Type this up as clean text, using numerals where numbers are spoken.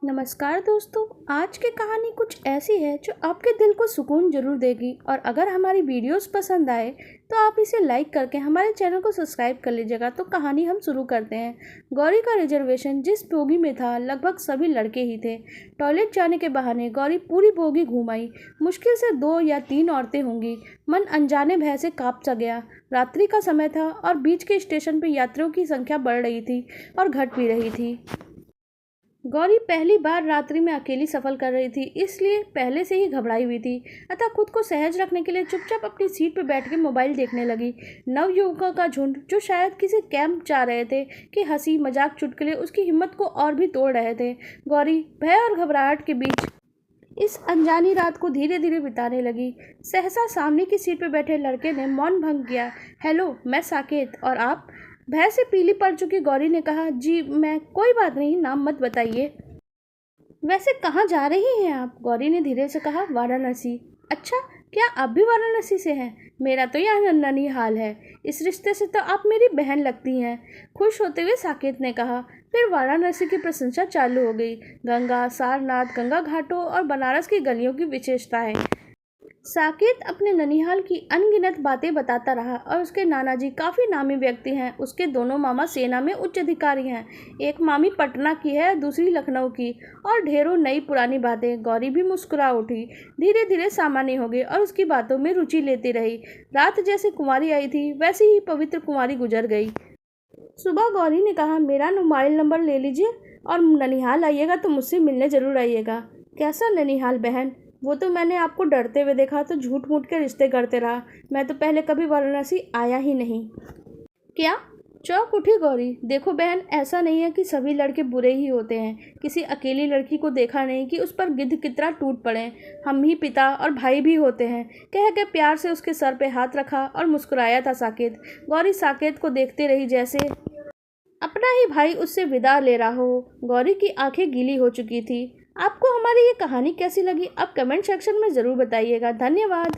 नमस्कार दोस्तों। आज की कहानी कुछ ऐसी है जो आपके दिल को सुकून जरूर देगी। और अगर हमारी वीडियोस पसंद आए तो आप इसे लाइक करके हमारे चैनल को सब्सक्राइब कर लीजिएगा। तो कहानी हम शुरू करते हैं। गौरी का रिजर्वेशन जिस बोगी में था लगभग सभी लड़के ही थे। टॉयलेट जाने के बहाने गौरी पूरी बोगी घूम आई। मुश्किल से 2 या 3 औरतें होंगी। मन अनजाने भय से काँप सा गया। रात्रि का समय था और बीच के स्टेशन पर यात्रियों की संख्या बढ़ रही थी और घट भी रही थी। गौरी पहली बार रात्रि में अकेली सफर कर रही थी, इसलिए पहले से ही घबराई हुई थी। अतः खुद को सहज रखने के लिए चुपचाप अपनी सीट पर बैठ के मोबाइल देखने लगी। नवयुवकों का झुंड जो शायद किसी कैंप जा रहे थे कि हंसी मजाक चुटकुले उसकी हिम्मत को और भी तोड़ रहे थे। गौरी भय और घबराहट के बीच इस अनजानी रात को धीरे धीरे बिताने लगी। सहसा सामने की सीट पर बैठे लड़के ने मौन भंग किया। हेलो, मैं साकेत। और आप? भय से पीली पड़ चुकी गौरी ने कहा, जी मैं। कोई बात नहीं, नाम मत बताइए। वैसे कहाँ जा रही हैं आप? गौरी ने धीरे से कहा, वाराणसी। अच्छा, क्या आप भी वाराणसी से हैं? मेरा तो यहाँ ननिहाल है। इस रिश्ते से तो आप मेरी बहन लगती हैं। खुश होते हुए साकेत ने कहा। फिर वाराणसी की प्रशंसा चालू हो गई। गंगा, सारनाथ, गंगा घाटों और बनारस की गलियों की विशेषताएं। साकेत अपने ननिहाल की अनगिनत बातें बताता रहा और उसके नाना जी काफ़ी नामी व्यक्ति हैं। उसके दोनों मामा सेना में उच्च अधिकारी हैं। एक मामी पटना की है, दूसरी लखनऊ की, और ढेरों नई पुरानी बातें। गौरी भी मुस्कुरा उठी। धीरे धीरे सामान्य हो गई और उसकी बातों में रुचि लेती रही। रात जैसे कुंवारी आई थी वैसी ही पवित्र कुंवारी गुजर गई। सुबह गौरी ने कहा, मेरा मोबाइल नंबर ले लीजिए और ननिहाल आइएगा तो मुझसे मिलने ज़रूर आइएगा। कैसा ननिहाल बहन? वो तो मैंने आपको डरते हुए देखा तो झूठ मूठ के रिश्ते करते रहा। मैं तो पहले कभी वाराणसी आया ही नहीं। क्या? चौंक उठी गौरी। देखो बहन, ऐसा नहीं है कि सभी लड़के बुरे ही होते हैं। किसी अकेली लड़की को देखा नहीं कि उस पर गिद्ध कितना टूट पड़े। हम ही पिता और भाई भी होते हैं। कह के प्यार से उसके सर पे हाथ रखा और मुस्कुराया था साकेत। गौरी साकेत को देखते रही जैसे अपना ही भाई उससे विदा ले रहा हो। गौरी की आंखें गीली हो चुकी थी। आपको हमारी ये कहानी कैसी लगी? आप कमेंट सेक्शन में ज़रूर बताइएगा। धन्यवाद।